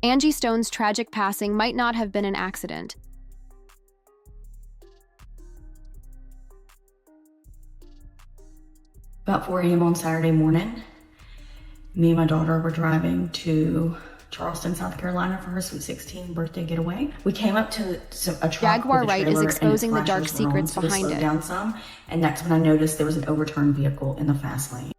Angie Stone's tragic passing might not have been an accident. About 4 a.m. on Saturday morning, me and my daughter were driving to Charleston, South Carolina for her sweet 16 birthday getaway. We came up to a truck Jaguar with a Wright trailer is exposing the and its dark flashers were on, secrets so we behind slowed it. down some, and that's when I noticed there was an overturned vehicle in the fast lane.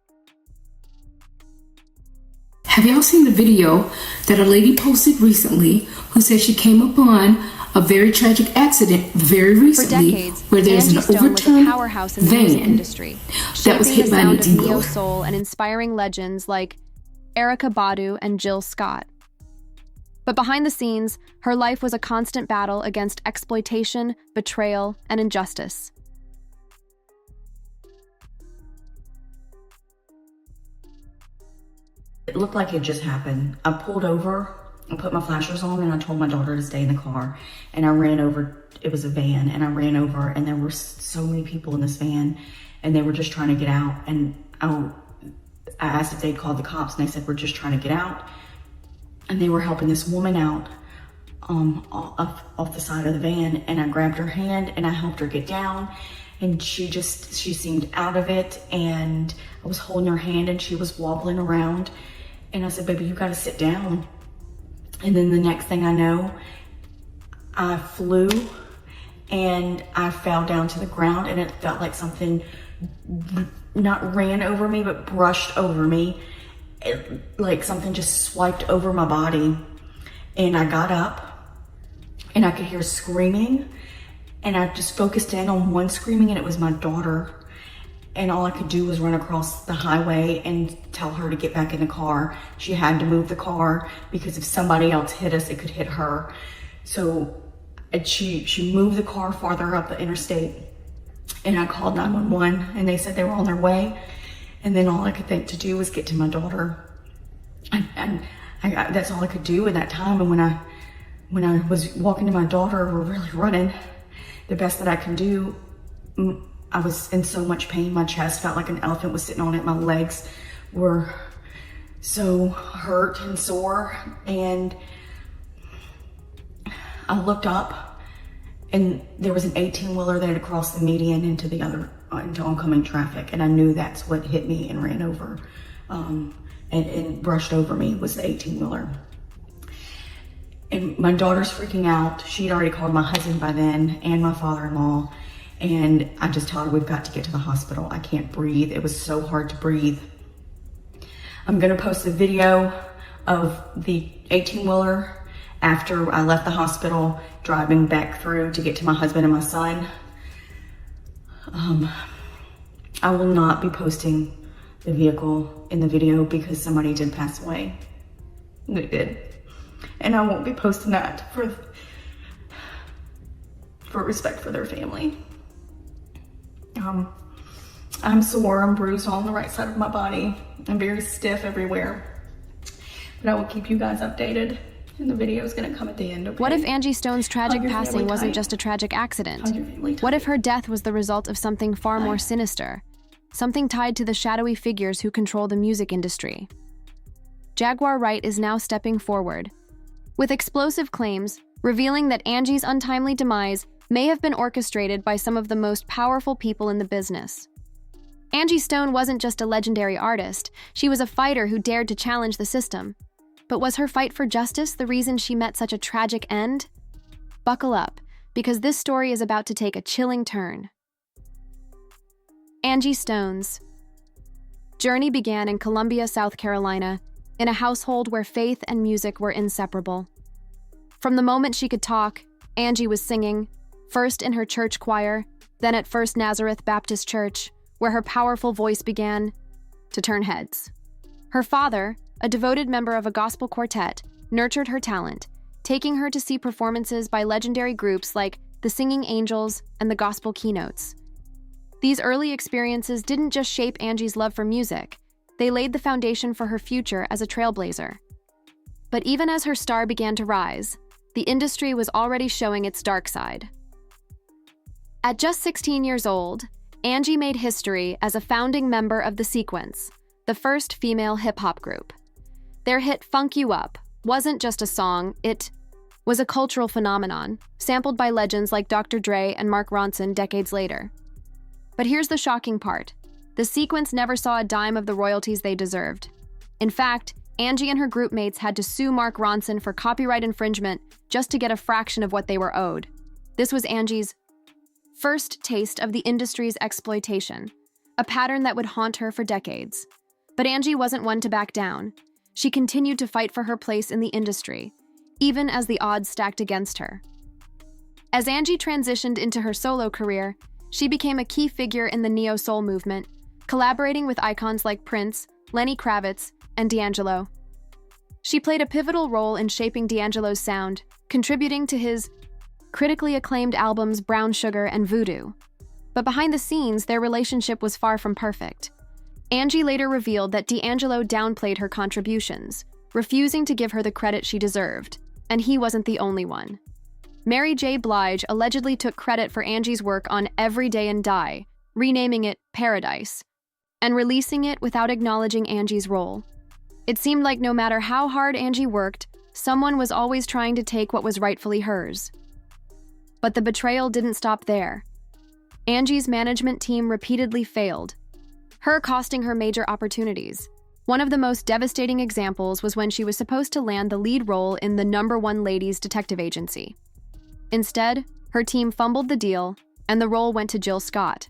Have y'all seen the video that a lady posted recently who says she came upon a very tragic accident very recently decades, where there's Angie an Stone was a overturned powerhouse in the music van industry, that was shaping hit the by an sound of 18-wheeler? neo-soul and inspiring legends like Erykah Badu and Jill Scott. But behind the scenes, her life was a constant battle against exploitation, betrayal, and injustice. It looked like it just happened. I pulled over, I put my flashers on, and I told my daughter to stay in the car. And I ran over, it was a van, and I ran over, and there were so many people in this van, and they were just trying to get out. And I asked if they'd called the cops, and they said, we're just trying to get out. And they were helping this woman out off the side of the van, and I grabbed her hand, and I helped her get down. And she seemed out of it, and I was holding her hand, and she was wobbling around. And I said, baby, you gotta sit down. And then the next thing I know, I flew and I fell down to the ground, and it felt like something not ran over me, but brushed over me. Like something just swiped over my body. And I got up and I could hear screaming, and I just focused in on one screaming, and it was my daughter. And all I could do was run across the highway and tell her to get back in the car. She had to move the car because if somebody else hit us, it could hit her. So she moved the car farther up the interstate, and I called 911, and they said they were on their way. And then all I could think to do was get to my daughter. And that's all I could do in that time. And when I was walking to my daughter, we're really running, the best that I can do, I was in so much pain. My chest felt like an elephant was sitting on it. My legs were so hurt and sore. And I looked up, and there was an 18-wheeler that had crossed the median into oncoming traffic. And I knew that's what hit me and ran over and brushed over me was the 18-wheeler. And my daughter's freaking out. She'd already called my husband by then and my father-in-law. And I just told her, we've got to get to the hospital. I can't breathe. It was so hard to breathe. I'm gonna post a video of the 18-wheeler after I left the hospital, driving back through to get to my husband and my son. I will not be posting the vehicle in the video because somebody did pass away. They did. And I won't be posting that for respect for their family. I'm sore, I'm bruised on the right side of my body. I'm very stiff everywhere. But I will keep you guys updated, and the video is gonna come at the end, okay? What if Angie Stone's tragic passing wasn't tight. just a tragic accident? Hug your family tight. What if her death was the result of something far more sinister? Something tied to the shadowy figures who control the music industry. Jaguar Wright is now stepping forward, with explosive claims revealing that Angie's untimely demise may have been orchestrated by some of the most powerful people in the business. Angie Stone wasn't just a legendary artist, she was a fighter who dared to challenge the system. But was her fight for justice the reason she met such a tragic end? Buckle up, because this story is about to take a chilling turn. Angie Stone's journey began in Columbia, South Carolina, in a household where faith and music were inseparable. From the moment she could talk, Angie was singing, first in her church choir, then at First Nazareth Baptist Church, where her powerful voice began to turn heads. Her father, a devoted member of a gospel quartet, nurtured her talent, taking her to see performances by legendary groups like the Singing Angels and the gospel Keynotes. These early experiences didn't just shape Angie's love for music, they laid the foundation for her future as a trailblazer. But even as her star began to rise, the industry was already showing its dark side. At just 16 years old, Angie made history as a founding member of The Sequence, the first female hip-hop group. Their hit Funk You Up wasn't just a song, it was a cultural phenomenon, sampled by legends like Dr. Dre and Mark Ronson decades later. But here's the shocking part. The sequence never saw a dime of the royalties they deserved. In fact, Angie and her group mates had to sue Mark Ronson for copyright infringement just to get a fraction of what they were owed. This was Angie's first taste of the industry's exploitation, a pattern that would haunt her for decades. But Angie wasn't one to back down. She continued to fight for her place in the industry, even as the odds stacked against her. As Angie transitioned into her solo career, she became a key figure in the neo-soul movement, collaborating with icons like Prince, Lenny Kravitz, and D'Angelo. She played a pivotal role in shaping D'Angelo's sound, contributing to his critically acclaimed albums Brown Sugar and Voodoo. But behind the scenes, their relationship was far from perfect. Angie later revealed that D'Angelo downplayed her contributions, refusing to give her the credit she deserved, and he wasn't the only one. Mary J. Blige allegedly took credit for Angie's work on Every Day and Die, renaming it Paradise, and releasing it without acknowledging Angie's role. It seemed like no matter how hard Angie worked, someone was always trying to take what was rightfully hers. But the betrayal didn't stop there. Angie's management team repeatedly failed, her costing her major opportunities. One of the most devastating examples was when she was supposed to land the lead role in the #1 ladies detective agency. Instead, her team fumbled the deal, and the role went to Jill Scott.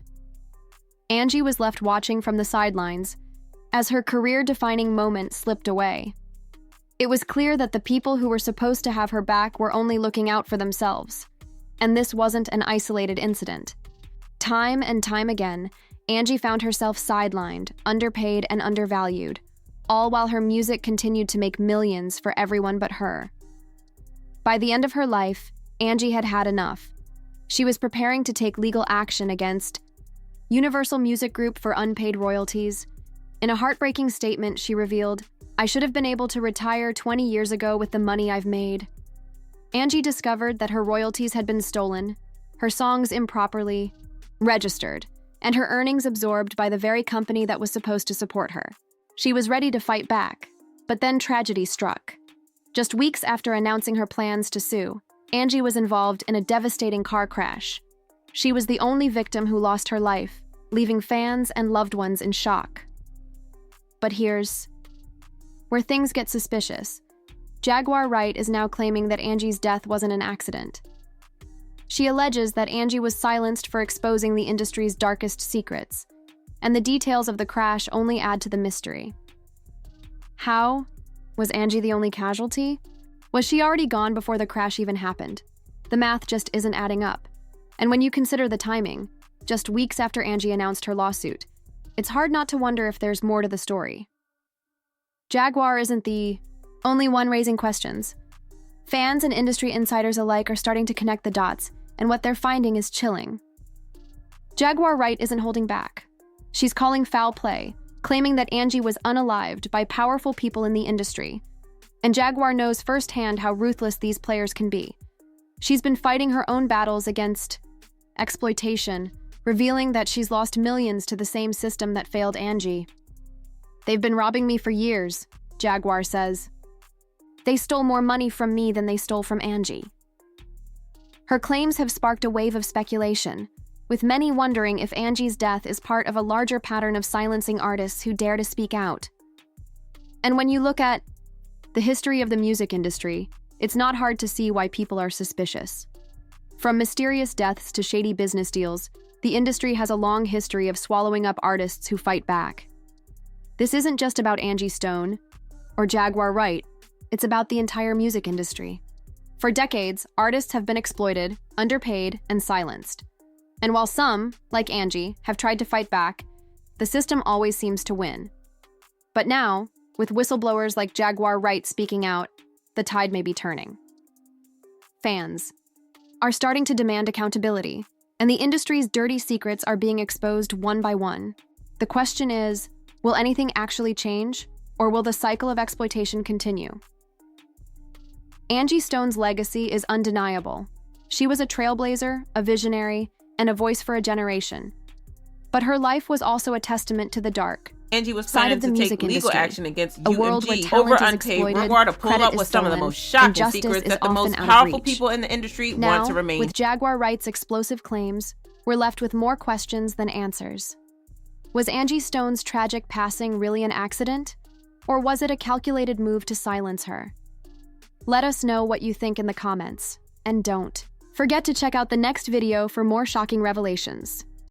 Angie was left watching from the sidelines as her career-defining moment slipped away. It was clear that the people who were supposed to have her back were only looking out for themselves, and this wasn't an isolated incident. Time and time again, Angie found herself sidelined, underpaid, and undervalued, all while her music continued to make millions for everyone but her. By the end of her life, Angie had had enough. She was preparing to take legal action against Universal Music Group for unpaid royalties. In a heartbreaking statement, she revealed, "I should have been able to retire 20 years ago with the money I've made." Angie discovered that her royalties had been stolen, her songs improperly registered, and her earnings absorbed by the very company that was supposed to support her. She was ready to fight back, but then tragedy struck. Just weeks after announcing her plans to sue, Angie was involved in a devastating car crash. She was the only victim who lost her life, leaving fans and loved ones in shock. But here's where things get suspicious. Jaguar Wright is now claiming that Angie's death wasn't an accident. She alleges that Angie was silenced for exposing the industry's darkest secrets, and the details of the crash only add to the mystery. How? Was Angie the only casualty? Was she already gone before the crash even happened? The math just isn't adding up. And when you consider the timing, just weeks after Angie announced her lawsuit, it's hard not to wonder if there's more to the story. Jaguar isn't the only one raising questions. Fans and industry insiders alike are starting to connect the dots, and what they're finding is chilling. Jaguar Wright isn't holding back. She's calling foul play, claiming that Angie was unalived by powerful people in the industry. And Jaguar knows firsthand how ruthless these players can be. She's been fighting her own battles against exploitation, revealing that she's lost millions to the same system that failed Angie. "They've been robbing me for years," Jaguar says. "They stole more money from me than they stole from Angie." Her claims have sparked a wave of speculation, with many wondering if Angie's death is part of a larger pattern of silencing artists who dare to speak out. And when you look at the history of the music industry, it's not hard to see why people are suspicious. From mysterious deaths to shady business deals, the industry has a long history of swallowing up artists who fight back. This isn't just about Angie Stone or Jaguar Wright, it's about the entire music industry. For decades, artists have been exploited, underpaid, and silenced. And while some, like Angie, have tried to fight back, the system always seems to win. But now, with whistleblowers like Jaguar Wright speaking out, the tide may be turning. Fans are starting to demand accountability, and the industry's dirty secrets are being exposed one by one. The question is, will anything actually change, or will the cycle of exploitation continue? Angie Stone's legacy is undeniable. She was a trailblazer, a visionary, and a voice for a generation. But her life was also a testament to the dark, Angie was side planning of the to music take legal industry, action against a world where UMG talent over is unpaid exploited, Jaguar to pull credit up is with some of the stolen, most and shocking justice secrets is that the often most out of powerful reach. people in the industry Now, want to remain. with Jaguar Wright's explosive claims, we're left with more questions than answers. Was Angie Stone's tragic passing really an accident? Or was it a calculated move to silence her? Let us know what you think in the comments. And don't forget to check out the next video for more shocking revelations.